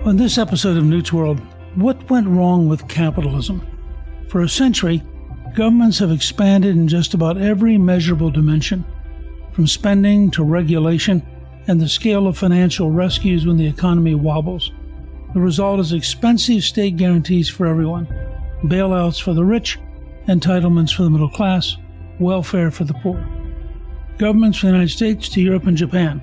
On this episode of Newt's World, what went wrong with capitalism? For a century, governments have expanded in just about every measurable dimension, from spending to regulation and the scale of financial rescues when the economy wobbles. The result is expensive state guarantees for everyone, bailouts for the rich, entitlements for the middle class, welfare for the poor. Governments from the United States to Europe and Japan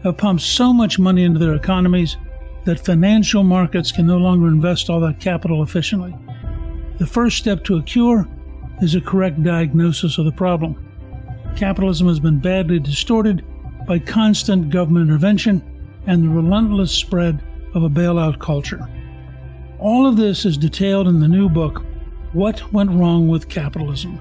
have pumped so much money into their economies that financial markets can no longer invest all that capital efficiently. The first step to a cure is a correct diagnosis of the problem. Capitalism has been badly distorted by constant government intervention and the relentless spread of a bailout culture. All of this is detailed in the new book, What Went Wrong With Capitalism.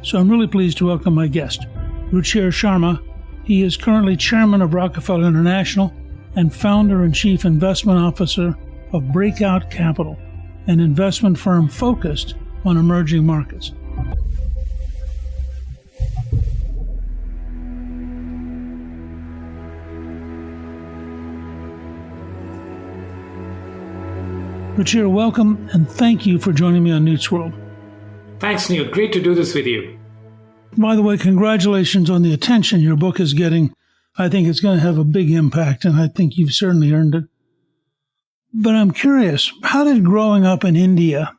So I'm really pleased to welcome my guest, Ruchir Sharma. He is currently chairman of Rockefeller International and founder and chief investment officer of Breakout Capital, an investment firm focused on emerging markets. Ruchir, welcome, and thank you for joining me on Newt's World. Thanks, Newt. Great to do this with you. By the way, congratulations on the attention your book is getting. I think it's going to have a big impact, and I think you've certainly earned it. But I'm curious, how did growing up in India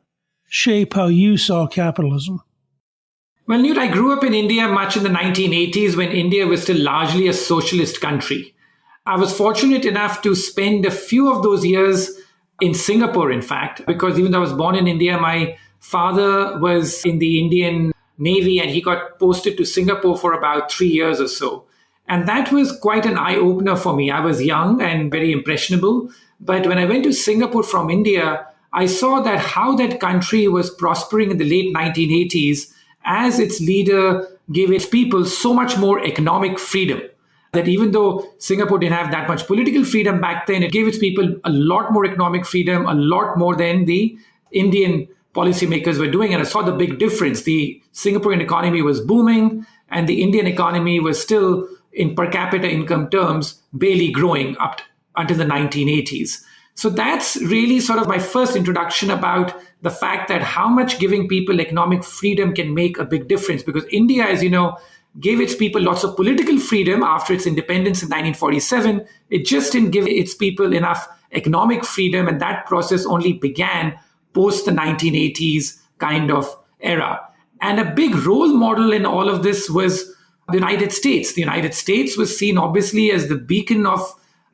shape how you saw capitalism? Well, Newt, I grew up in India much in the 1980s when India was still largely a socialist country. I was fortunate enough to spend a few of those years in Singapore, in fact, because even though I was born in India, my father was in the Indian Navy and he got posted to Singapore for about 3 years or so. And that was quite an eye-opener for me. I was young and very impressionable. But when I went to Singapore from India, I saw that how that country was prospering in the late 1980s as its leader gave its people so much more economic freedom. That even though Singapore didn't have that much political freedom back then, it gave its people a lot more economic freedom, a lot more than the Indian policymakers were doing. And I saw the big difference. The Singaporean economy was booming and the Indian economy was still, in per capita income terms, barely growing up until the 1980s. So that's really sort of my first introduction about the fact that how much giving people economic freedom can make a big difference. Because India, as you know, gave its people lots of political freedom after its independence in 1947. It just didn't give its people enough economic freedom, and that process only began post the 1980s kind of era. And a big role model in all of this was the United States. The United States was seen obviously as the beacon of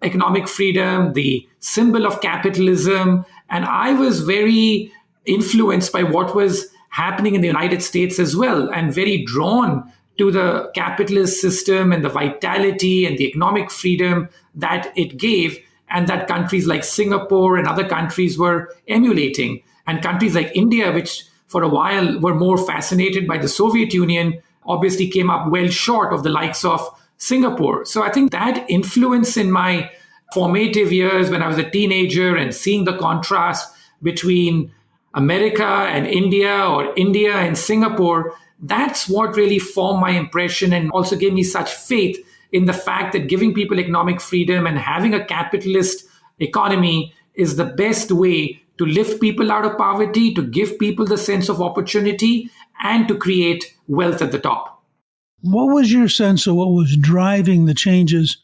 economic freedom, the symbol of capitalism. And I was very influenced by what was happening in the United States as well, and very drawn to the capitalist system and the vitality and the economic freedom that it gave, and that countries like Singapore and other countries were emulating. And countries like India, which for a while were more fascinated by the Soviet Union, obviously came up well short of the likes of Singapore. So I think that influence in my formative years when I was a teenager and seeing the contrast between America and India or India and Singapore, that's what really formed my impression and also gave me such faith in the fact that giving people economic freedom and having a capitalist economy is the best way to lift people out of poverty, to give people the sense of opportunity, and to create wealth at the top. What was your sense of what was driving the changes,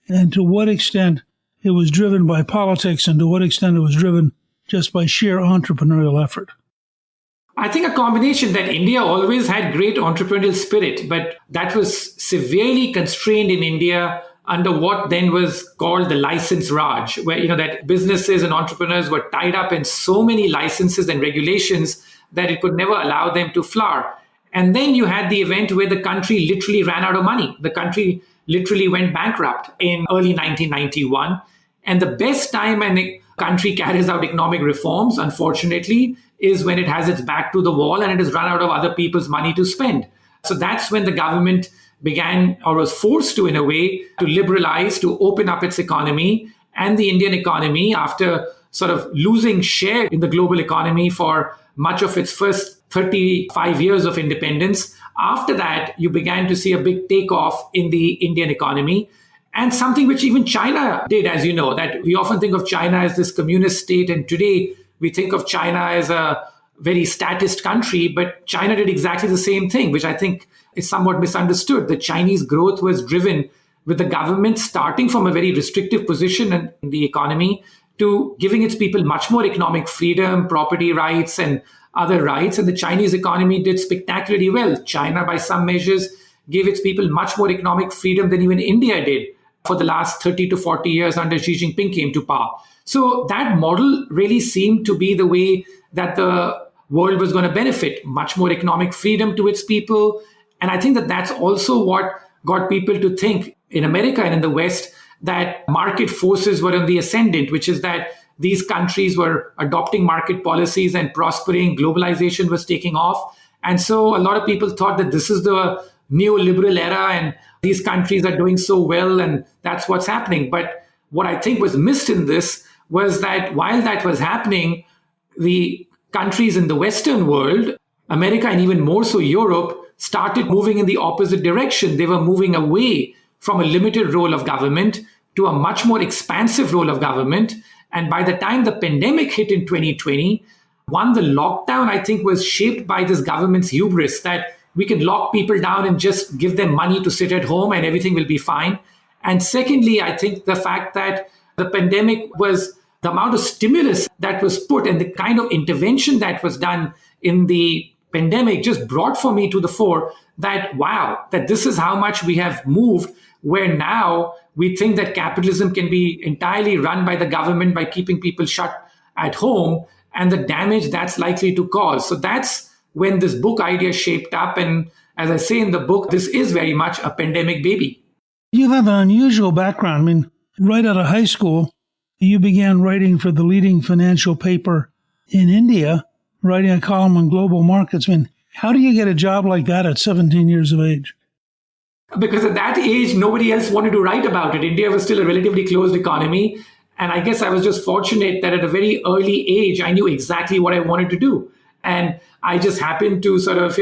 and to what extent it was driven by politics, and to what extent it was driven just by sheer entrepreneurial effort? I think a combination that India always had great entrepreneurial spirit, but that was severely constrained in India under what then was called the license Raj, where, that businesses and entrepreneurs were tied up in so many licenses and regulations that it could never allow them to flower. And then you had the event where the country literally ran out of money. The country literally went bankrupt in early 1991. And the best time when a country carries out economic reforms, unfortunately, is when it has its back to the wall and it has run out of other people's money to spend. So that's when the government began, or was forced to, in a way, to liberalize, to open up its economy. And the Indian economy, after sort of losing share in the global economy for much of its first 35 years of independence, after that, you began to see a big takeoff in the Indian economy. And something which even China did, as you know, that we often think of China as this communist state. And today we think of China as a very statist country. But China did exactly the same thing, which I think is somewhat misunderstood. The Chinese growth was driven with the government starting from a very restrictive position in the economy to giving its people much more economic freedom, property rights, and other rights. And the Chinese economy did spectacularly well. China, by some measures, gave its people much more economic freedom than even India did for the last 30 to 40 years under Xi Jinping came to power. So that model really seemed to be the way that the world was going to benefit, much more economic freedom to its people. And I think that that's also what got people to think in America and in the West that market forces were on the ascendant, which is that these countries were adopting market policies and prospering, globalization was taking off. And so a lot of people thought that this is the neoliberal era and these countries are doing so well and that's what's happening. But what I think was missed in this was that while that was happening, the countries in the Western world, America and even more so Europe, started moving in the opposite direction. They were moving away from a limited role of government to a much more expansive role of government. And by the time the pandemic hit in 2020, one, the lockdown, I think, was shaped by this government's hubris that we can lock people down and just give them money to sit at home and everything will be fine. And secondly, I think the fact that the pandemic was the amount of stimulus that was put and the kind of intervention that was done in the pandemic just brought for me to the fore that, wow, that this is how much we have moved, where now we think that capitalism can be entirely run by the government by keeping people shut at home and the damage that's likely to cause. So that's when this book idea shaped up. And as I say in the book, this is very much a pandemic baby. You have an unusual background. I mean, right out of high school, you began writing for the leading financial paper in India, writing a column on global markets. I mean, how do you get a job like that at 17 years of age? Because at that age, nobody else wanted to write about it. India was still a relatively closed economy. And I guess I was just fortunate that at a very early age, I knew exactly what I wanted to do. And I just happened to sort of,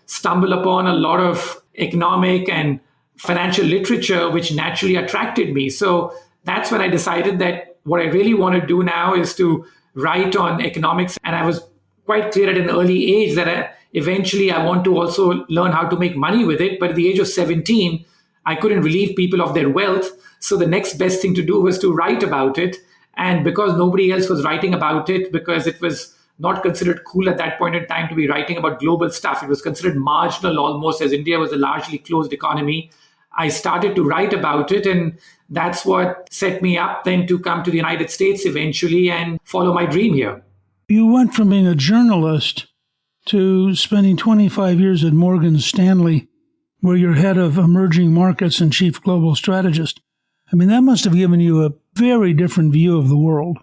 stumble upon a lot of economic and financial literature, which naturally attracted me. So that's when I decided that what I really want to do now is to write on economics. And I was quite clear at an early age that eventually I want to also learn how to make money with it. But at the age of 17, I couldn't relieve people of their wealth. So the next best thing to do was to write about it. And because nobody else was writing about it, because it was not considered cool at that point in time to be writing about global stuff, it was considered marginal almost, as India was a largely closed economy, I started to write about it. And that's what set me up then to come to the United States eventually and follow my dream here. You went from being a journalist to spending 25 years at Morgan Stanley, where you're head of emerging markets and chief global strategist. I mean, that must have given you a very different view of the world.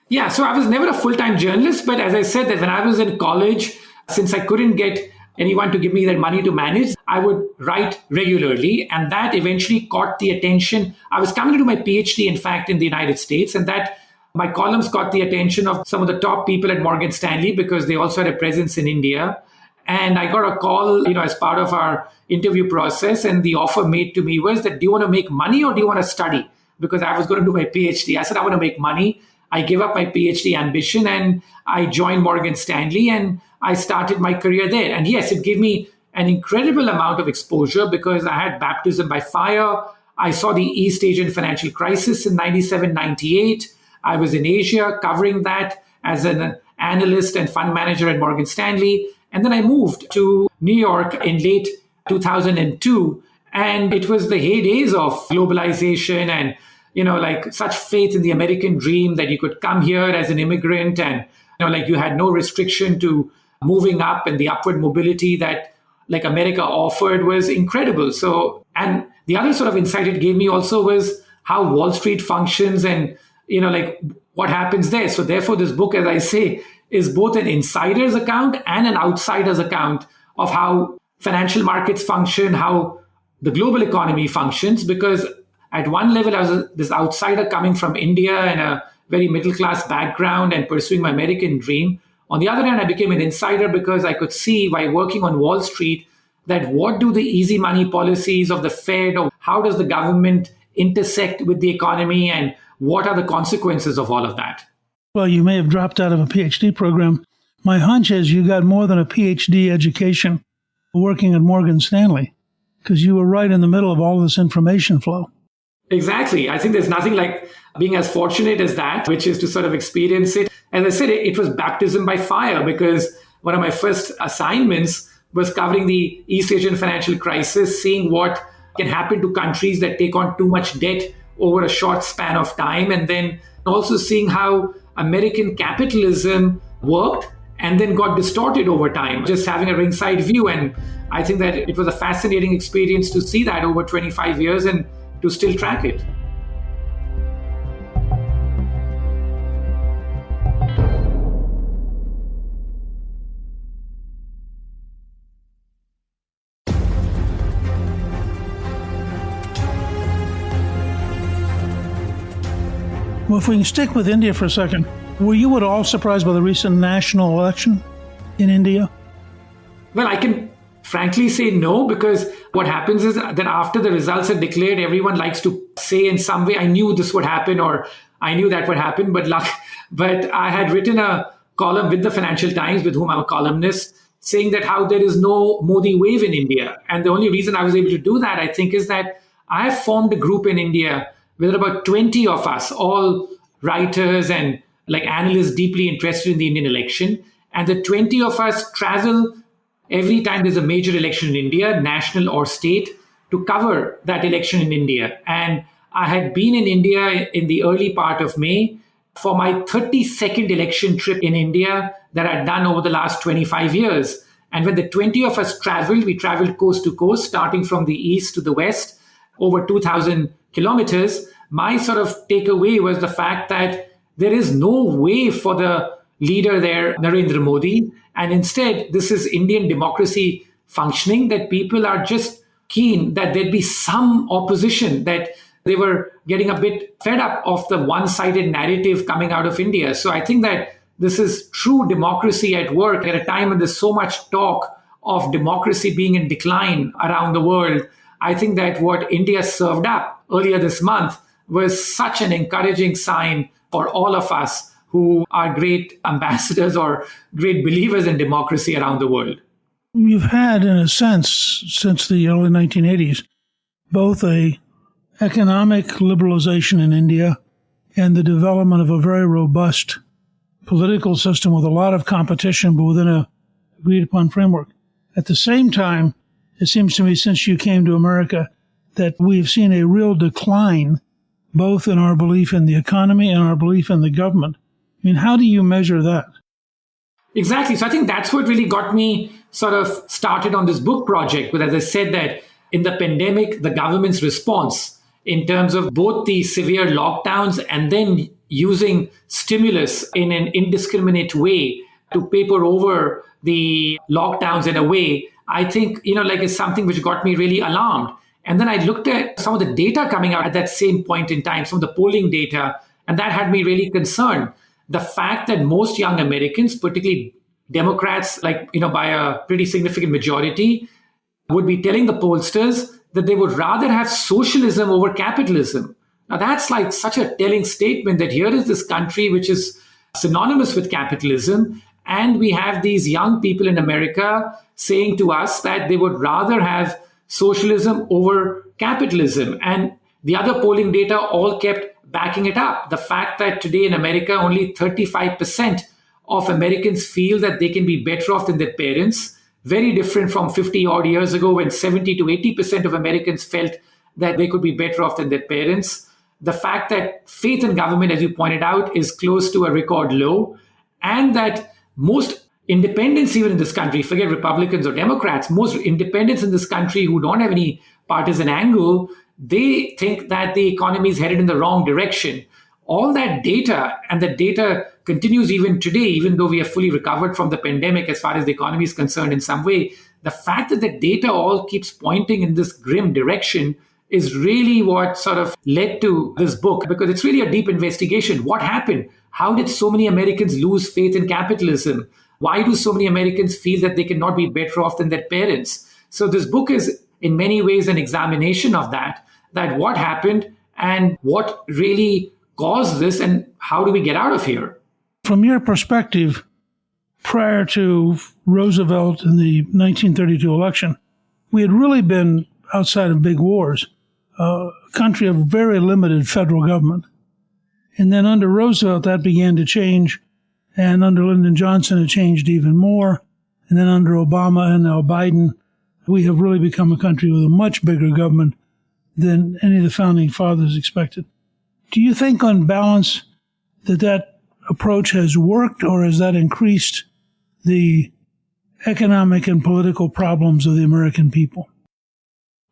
Yeah, so I was never a full-time journalist, but as I said, that when I was in college, since I couldn't get anyone to give me that money to manage, I would write regularly, and that eventually caught the attention. I was coming to do my PhD, in fact, in the United States, and that my columns caught the attention of some of the top people at Morgan Stanley because they also had a presence in India. And I got a call, as part of our interview process, and the offer made to me was that, do you want to make money or do you want to study? Because I was going to do my PhD. I said, I want to make money. I gave up my PhD ambition and I joined Morgan Stanley and I started my career there. And yes, it gave me an incredible amount of exposure because I had baptism by fire. I saw the East Asian financial crisis in 97, 98. I was in Asia covering that as an analyst and fund manager at Morgan Stanley. And then I moved to New York in late 2002. And it was the heydays of globalization and, such faith in the American dream that you could come here as an immigrant and, you had no restriction to moving up, and the upward mobility that America offered was incredible. So, and the other sort of insight it gave me also was how Wall Street functions and, what happens there. So therefore, this book, as I say, is both an insider's account and an outsider's account of how financial markets function, how the global economy functions, because at one level, I was this outsider coming from India and a very middle-class background and pursuing my American dream. On the other hand, I became an insider because I could see by working on Wall Street that what do the easy money policies of the Fed or how does the government intersect with the economy, and what are the consequences of all of that? Well, you may have dropped out of a PhD program. My hunch is you got more than a PhD education working at Morgan Stanley, because you were right in the middle of all this information flow. Exactly. I think there's nothing like being as fortunate as that, which is to sort of experience it. As I said, it was baptism by fire, because one of my first assignments was covering the East Asian financial crisis, seeing what can happen to countries that take on too much debt over a short span of time, and then also seeing how American capitalism worked and then got distorted over time, just having a ringside view. And I think that it was a fascinating experience to see that over 25 years and to still track it. Well, if we can stick with India for a second, were you at all surprised by the recent national election in India? Well, I can frankly say no, because what happens is that after the results are declared, everyone likes to say in some way, I knew this would happen, or I knew that would happen. But I had written a column with the Financial Times, with whom I'm a columnist, saying that how there is no Modi wave in India. And the only reason I was able to do that, I think, is that I have formed a group in India with about 20 of us, all writers and like analysts deeply interested in the Indian election. And the 20 of us travel every time there's a major election in India, national or state, to cover that election in India. And I had been in India in the early part of May for my 32nd election trip in India that I'd done over the last 25 years. And when the 20 of us traveled, we traveled coast to coast, starting from the east to the west, over 2,000 kilometers. My sort of takeaway was the fact that there is no way for the leader there, Narendra Modi. And instead, this is Indian democracy functioning, that people are just keen that there'd be some opposition, that they were getting a bit fed up of the one-sided narrative coming out of India. So I think that this is true democracy at work at a time when there's so much talk of democracy being in decline around the world. I think that what India served up earlier this month was such an encouraging sign for all of us who are great ambassadors or great believers in democracy around the world. You've had, in a sense, since the early 1980s, both a economic liberalization in India and the development of a very robust political system with a lot of competition, but within a agreed-upon framework. At the same time, it seems to me, since you came to America, that we've seen a real decline both in our belief in the economy and our belief in the government. I mean, how do you measure that? Exactly. So I think that's what really got me sort of started on this book project. But as I said, that in the pandemic, the government's response in terms of both the severe lockdowns and then using stimulus in an indiscriminate way to paper over the lockdowns in a way, I think, is something which got me really alarmed. And then I looked at some of the data coming out at that same point in time, some of the polling data, and that had me really concerned. The fact that most young Americans, particularly Democrats, by a pretty significant majority, would be telling the pollsters that they would rather have socialism over capitalism. Now, that's like such a telling statement that here is this country which is synonymous with capitalism, and we have these young people in America saying to us that they would rather have socialism over capitalism. And the other polling data all kept backing it up. The fact that today in America, only 35% of Americans feel that they can be better off than their parents, very different from 50 odd years ago when 70 to 80% of Americans felt that they could be better off than their parents. The fact that faith in government, as you pointed out, is close to a record low, and that most independents, even in this country, forget Republicans or Democrats, most independents in this country who don't have any partisan angle, they think that the economy is headed in the wrong direction. All that data, and the data continues even today, even though we have fully recovered from the pandemic as far as the economy is concerned in some way, the fact that the data all keeps pointing in this grim direction is really what sort of led to this book, because it's really a deep investigation. What happened? How did so many Americans lose faith in capitalism? Why do so many Americans feel that they cannot be better off than their parents? So this book is in many ways an examination of that what happened and what really caused this and how do we get out of here? From your perspective, prior to Roosevelt in the 1932 election, we had really been outside of big wars, a country of very limited federal government. And then under Roosevelt, that began to change. And under Lyndon Johnson, it changed even more. And then under Obama and now Biden, we have really become a country with a much bigger government than any of the founding fathers expected. Do you think on balance that approach has worked, or has that increased the economic and political problems of the American people?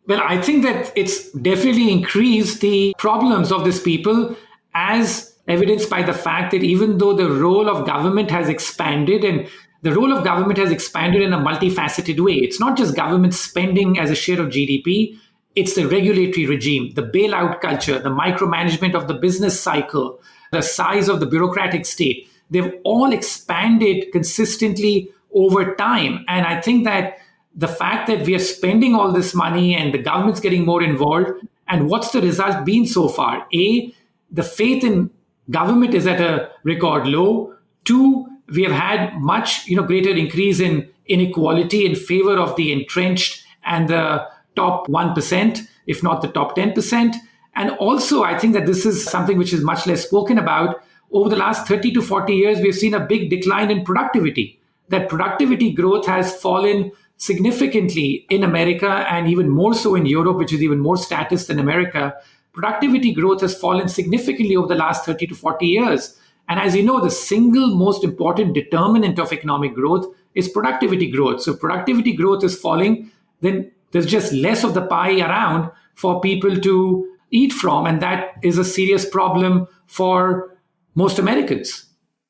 Well, I think that it's definitely increased the problems of these people, as evidenced by the fact that even though the role of government has expanded, and the role of government has expanded in a multifaceted way. It's not just government spending as a share of GDP. It's the regulatory regime, the bailout culture, the micromanagement of the business cycle, the size of the bureaucratic state. They've all expanded consistently over time. And I think that the fact that we are spending all this money and the government's getting more involved, and what's the result been so far? A, the faith in government is at a record low. Two, we have had much greater increase in inequality in favor of the entrenched and the top 1%, if not the top 10%. And also, I think that this is something which is much less spoken about. Over the last 30 to 40 years, we've seen a big decline in productivity. That productivity growth has fallen significantly in America, and even more so in Europe, which is even more status than America. Productivity growth has fallen significantly over the last 30 to 40 years. And as you know, the single most important determinant of economic growth is productivity growth. So if productivity growth is falling, then there's just less of the pie around for people to eat from. And that is a serious problem for most Americans.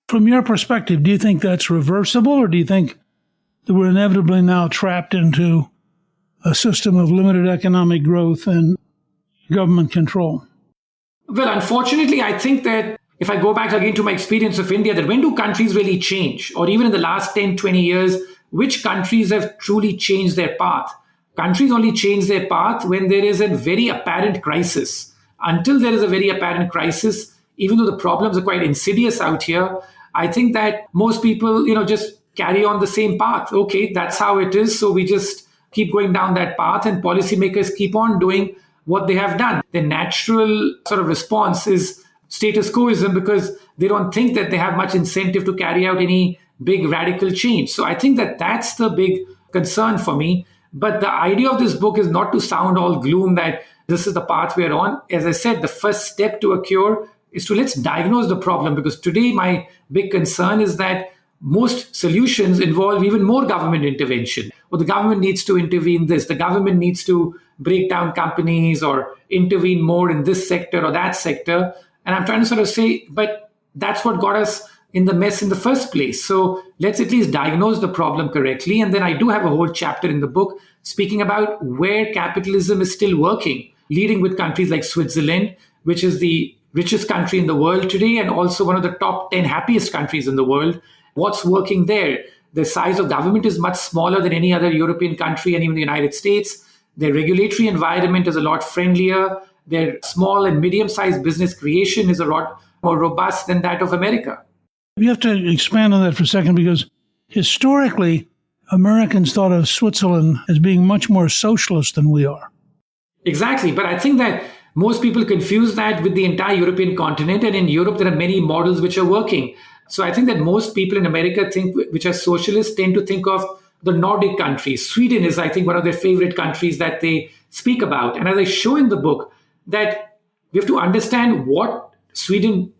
From your perspective, do you think that's reversible, or do you think that we're inevitably now trapped into a system of limited economic growth and government control? Well, unfortunately, I think that if I go back again to my experience of India, that when do countries really change? Or even in the last 10, 20 years, which countries have truly changed their path? Countries only change their path when there is a very apparent crisis. Until there is a very apparent crisis, even though the problems are quite insidious out here, I think that most people, just carry on the same path. Okay, that's how it is. So we just keep going down that path, and policymakers keep on doing what they have done. The natural sort of response is status quoism, because they don't think that they have much incentive to carry out any big radical change. So I think that that's the big concern for me. But the idea of this book is not to sound all gloom that this is the path we're on. As I said, the first step to a cure is to let's diagnose the problem, because today my big concern is that most solutions involve even more government intervention. Well, the government needs to intervene this, the government needs to break down companies or intervene more in this sector or that sector. And I'm trying to sort of say, but that's what got us in the mess in the first place. So let's at least diagnose the problem correctly. And then I do have a whole chapter in the book speaking about where capitalism is still working, leading with countries like Switzerland, which is the richest country in the world today, and also one of the top 10 happiest countries in the world. What's working there? The size of government is much smaller than any other European country and even the United States. Their regulatory environment is a lot friendlier. Their small and medium-sized business creation is a lot more robust than that of America. You have to expand on that for a second, because historically, Americans thought of Switzerland as being much more socialist than we are. Exactly. But I think that most people confuse that with the entire European continent. And in Europe, there are many models which are working. So I think that most people in America which are socialists, tend to think of the Nordic countries. Sweden is, I think, one of their favorite countries that they speak about. And as I show in the book, that we have to understand what Sweden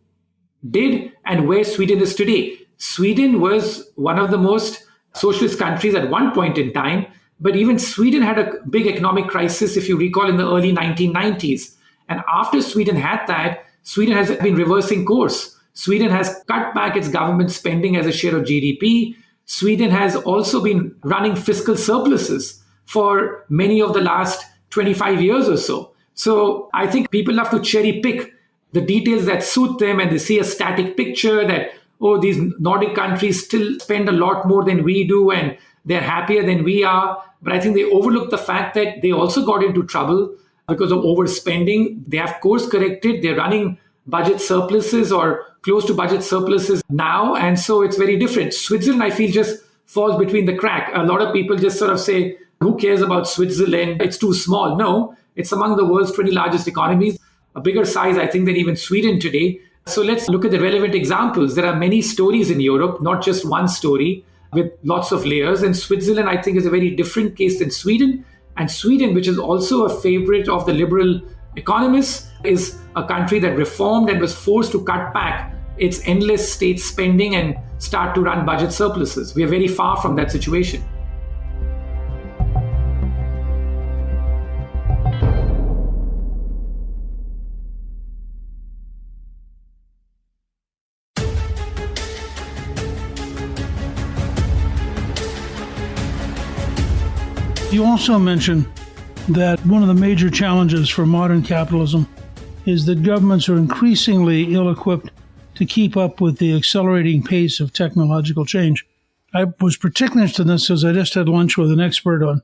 did and where Sweden is today. Sweden was one of the most socialist countries at one point in time, but even Sweden had a big economic crisis, if you recall, in the early 1990s. And after Sweden had that, Sweden has been reversing course. Sweden has cut back its government spending as a share of GDP. Sweden has also been running fiscal surpluses for many of the last 25 years or so. So I think people have to cherry pick the details that suit them, and they see a static picture that, oh, these Nordic countries still spend a lot more than we do and they're happier than we are. But I think they overlook the fact that they also got into trouble because of overspending. They have course corrected. They're running budget surpluses or close to budget surpluses now. And so it's very different. Switzerland, I feel, just falls between the crack. A lot of people just sort of say, who cares about Switzerland? It's too small. No, it's among the world's 20 largest economies, a bigger size, I think, than even Sweden today. So let's look at the relevant examples. There are many stories in Europe, not just one story with lots of layers. And Switzerland, I think, is a very different case than Sweden. And Sweden, which is also a favorite of the liberal economists, is a country that reformed and was forced to cut back its endless state spending and start to run budget surpluses. We are very far from that situation. You also mentioned that one of the major challenges for modern capitalism is that governments are increasingly ill-equipped to keep up with the accelerating pace of technological change. I was particularly interested in this because I just had lunch with an expert on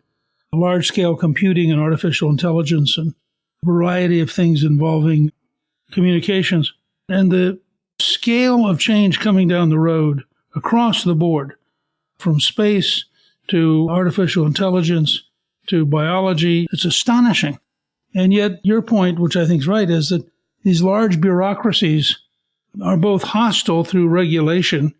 large-scale computing and artificial intelligence and a variety of things involving communications. And the scale of change coming down the road across the board, from space to artificial intelligence to biology, it's astonishing. And yet your point, which I think is right, is that these large bureaucracies are both hostile through regulation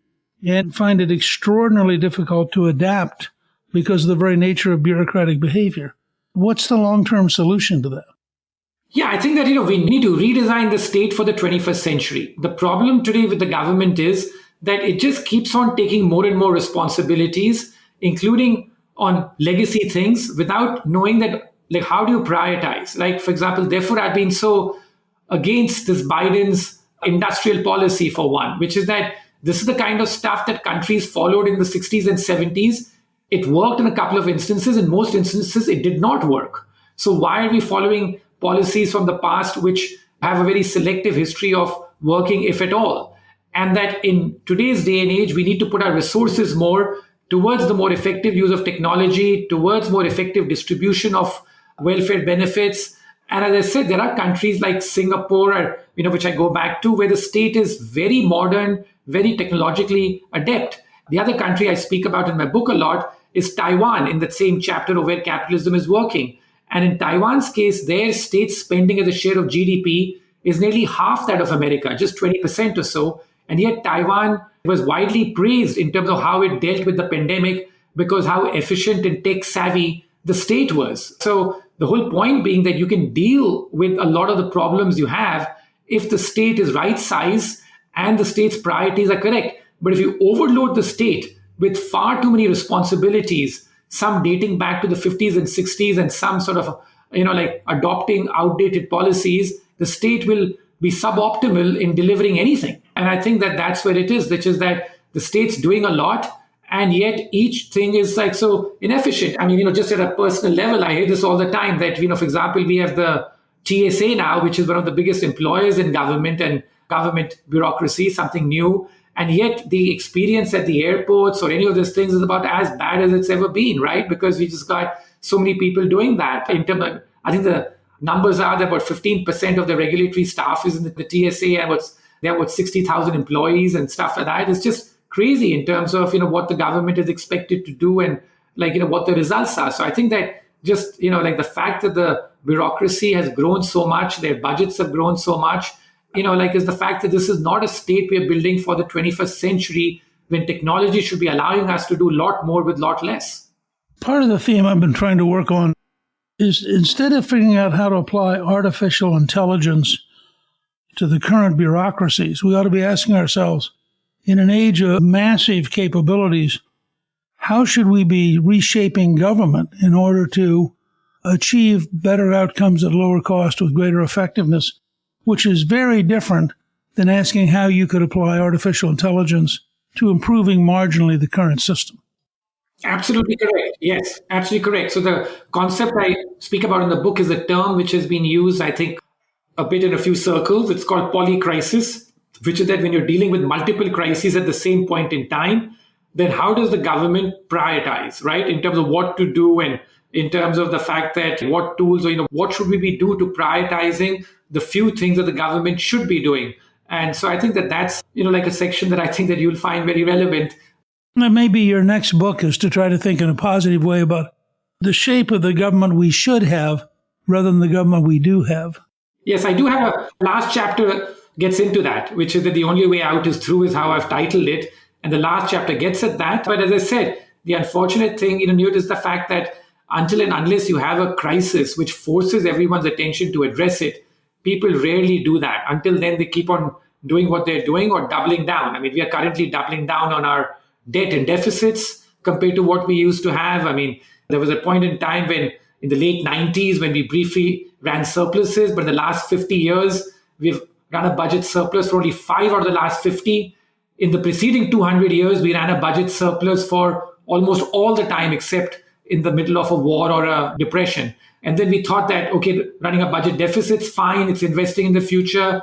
and find it extraordinarily difficult to adapt because of the very nature of bureaucratic behavior. What's the long-term solution to that? Yeah, I think that, we need to redesign the state for the 21st century. The problem today with the government is that it just keeps on taking more and more responsibilities, including on legacy things, without knowing that, how do you prioritize? For example, therefore, I've been so against this Biden's industrial policy, for one, which is that this is the kind of stuff that countries followed in the 60s and 70s. It worked in a couple of instances. In most instances, it did not work. So why are we following policies from the past which have a very selective history of working, if at all? And that in today's day and age, we need to put our resources more towards the more effective use of technology, towards more effective distribution of welfare benefits. And as I said, there are countries like Singapore, which I go back to, where the state is very modern, very technologically adept. The other country I speak about in my book a lot is Taiwan, in that same chapter of where capitalism is working. And in Taiwan's case, their state spending as a share of GDP is nearly half that of America, just 20% or so. And yet Taiwan was widely praised in terms of how it dealt with the pandemic because how efficient and tech savvy the state was. So the whole point being that you can deal with a lot of the problems you have if the state is right size and the state's priorities are correct. But if you overload the state with far too many responsibilities, some dating back to the 50s and 60s and some sort of, adopting outdated policies, the state will be suboptimal in delivering anything. And I think that that's where it is, which is that the state's doing a lot, and yet each thing is so inefficient. Just at a personal level, I hear this all the time that, for example, we have the TSA now, which is one of the biggest employers in government and government bureaucracy, something new. And yet the experience at the airports or any of these things is about as bad as it's ever been, right? Because we just got so many people doing that. I think the numbers are that about 15% of the regulatory staff is in the TSA, and they have 60,000 employees and stuff like that. It's just crazy in terms of, what the government is expected to do and what the results are. So I think that just, the fact that the bureaucracy has grown so much, their budgets have grown so much, is the fact that this is not a state we are building for the 21st century when technology should be allowing us to do a lot more with a lot less. Part of the theme I've been trying to work on is instead of figuring out how to apply artificial intelligence to the current bureaucracies, we ought to be asking ourselves, in an age of massive capabilities, how should we be reshaping government in order to achieve better outcomes at lower cost with greater effectiveness, which is very different than asking how you could apply artificial intelligence to improving marginally the current system. Absolutely correct. Yes, absolutely correct. So the concept I speak about in the book is a term which has been used, I think, a bit in a few circles. It's called polycrisis, which is that when you're dealing with multiple crises at the same point in time, then how does the government prioritize, right, in terms of what to do and in terms of the fact that what tools or, what should we do to prioritizing the few things that the government should be doing. And so I think that that's, like a section that I think that you'll find very relevant. Maybe your next book is to try to think in a positive way about the shape of the government we should have rather than the government we do have. Yes, I do have a last chapter gets into that, which is that the only way out is through is how I've titled it. And the last chapter gets at that. But as I said, the unfortunate thing, Newt, is the fact that until and unless you have a crisis which forces everyone's attention to address it, people rarely do that. Until then, they keep on doing what they're doing or doubling down. I mean, we are currently doubling down on our debt and deficits compared to what we used to have. I mean, there was a point in time when in the late 90s when we briefly ran surpluses, but in the last 50 years, we've run a budget surplus for only 5 out of the last 50. In the preceding 200 years, we ran a budget surplus for almost all the time except in the middle of a war or a depression. And then we thought that, okay, running a budget deficit's fine, it's investing in the future.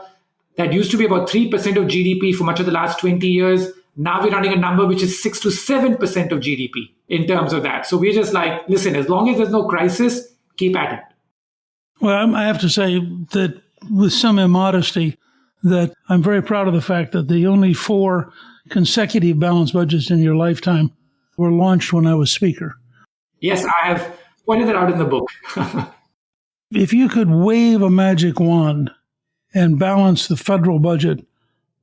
That used to be about 3% of GDP for much of the last 20 years. Now we're running a number which is 6 to 7% of GDP in terms of that. So we're just like, listen, as long as there's no crisis, keep at it. Well, I have to say that with some immodesty, that I'm very proud of the fact that the only 4 consecutive balanced budgets in your lifetime were launched when I was Speaker. Yes, I have pointed that out in the book. If you could wave a magic wand and balance the federal budget,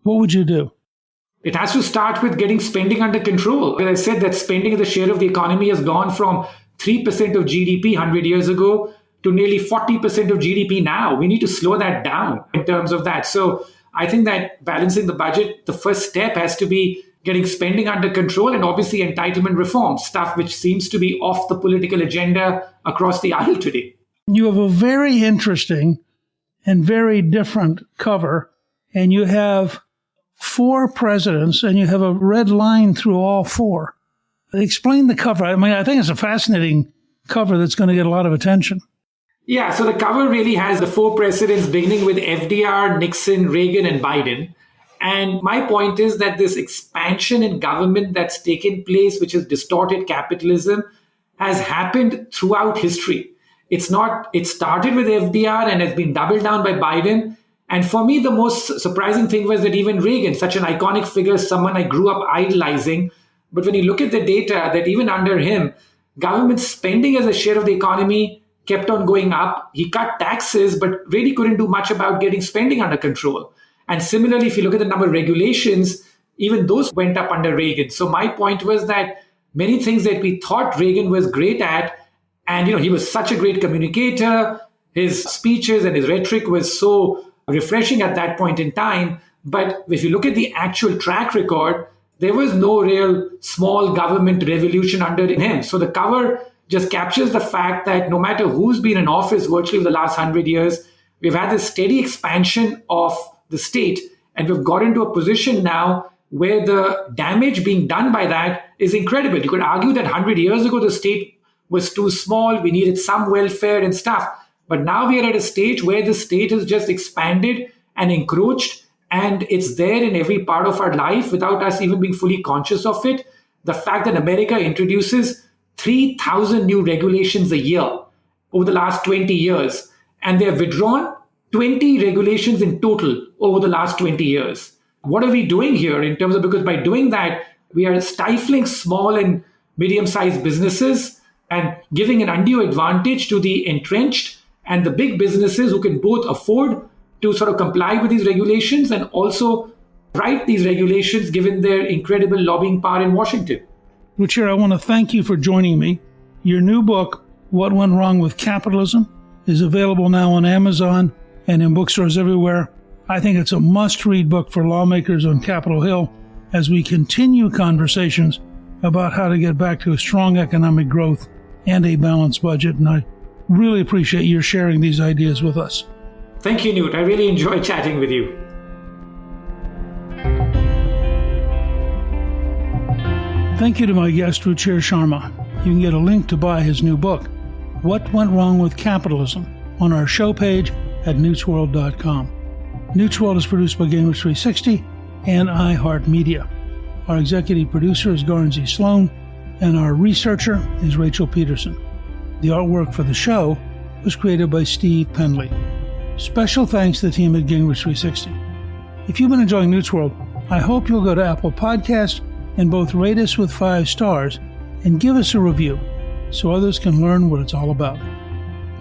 what would you do? It has to start with getting spending under control. As I said, that spending as a share of the economy has gone from 3% of GDP 100 years ago to nearly 40% of GDP now. We need to slow that down in terms of that. So I think that balancing the budget, the first step has to be getting spending under control and obviously entitlement reform, stuff which seems to be off the political agenda across the aisle today. You have a very interesting and very different cover, and you have 4 presidents, and you have a red line through all 4. Explain the cover. I mean, I think it's a fascinating cover that's going to get a lot of attention. Yeah, so the cover really has the 4 presidents beginning with FDR, Nixon, Reagan, and Biden. And my point is that this expansion in government that's taken place, which has distorted capitalism, has happened throughout history. It started with FDR and has been doubled down by Biden. And for me, the most surprising thing was that even Reagan, such an iconic figure, someone I grew up idolizing. But when you look at the data, that even under him, government spending as a share of the economy kept on going up. He cut taxes, but really couldn't do much about getting spending under control. And similarly, if you look at the number of regulations, even those went up under Reagan. So my point was that many things that we thought Reagan was great at, and he was such a great communicator, his speeches and his rhetoric was so refreshing at that point in time. But if you look at the actual track record, there was no real small government revolution under him. So the cover just captures the fact that no matter who's been in office virtually for the last 100 years, we've had this steady expansion of the state. And we've got into a position now where the damage being done by that is incredible. You could argue that 100 years ago, the state was too small. We needed some welfare and stuff. But now we are at a stage where the state has just expanded and encroached, and it's there in every part of our life without us even being fully conscious of it. The fact that America introduces 3,000 new regulations a year over the last 20 years, and they have withdrawn 20 regulations in total over the last 20 years. What are we doing here in terms of, because by doing that, we are stifling small and medium-sized businesses and giving an undue advantage to the entrenched and the big businesses who can both afford to sort of comply with these regulations and also write these regulations given their incredible lobbying power in Washington. Ruchir, I want to thank you for joining me. Your new book, What Went Wrong With Capitalism, is available now on Amazon and in bookstores everywhere. I think it's a must-read book for lawmakers on Capitol Hill as we continue conversations about how to get back to a strong economic growth and a balanced budget. And I really appreciate your sharing these ideas with us. Thank you, Newt. I really enjoyed chatting with you. Thank you to my guest, Ruchir Sharma. You can get a link to buy his new book, What Went Wrong With Capitalism, on our show page at newtsworld.com. Newt's World is produced by Gingrich 360 and iHeartMedia. Our executive producer is Garnsey Sloan, and our researcher is Rachel Peterson. The artwork for the show was created by Steve Penley. Special thanks to the team at Gingrich 360. If you've been enjoying Newt's World, I hope you'll go to Apple Podcasts and both rate us with 5 stars and give us a review so others can learn what it's all about.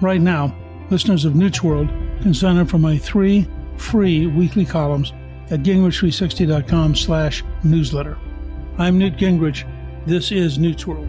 Right now, listeners of Newt's World can sign up for my 3 free weekly columns at gingrich360.com/newsletter. I'm Newt Gingrich. This is Newt's World.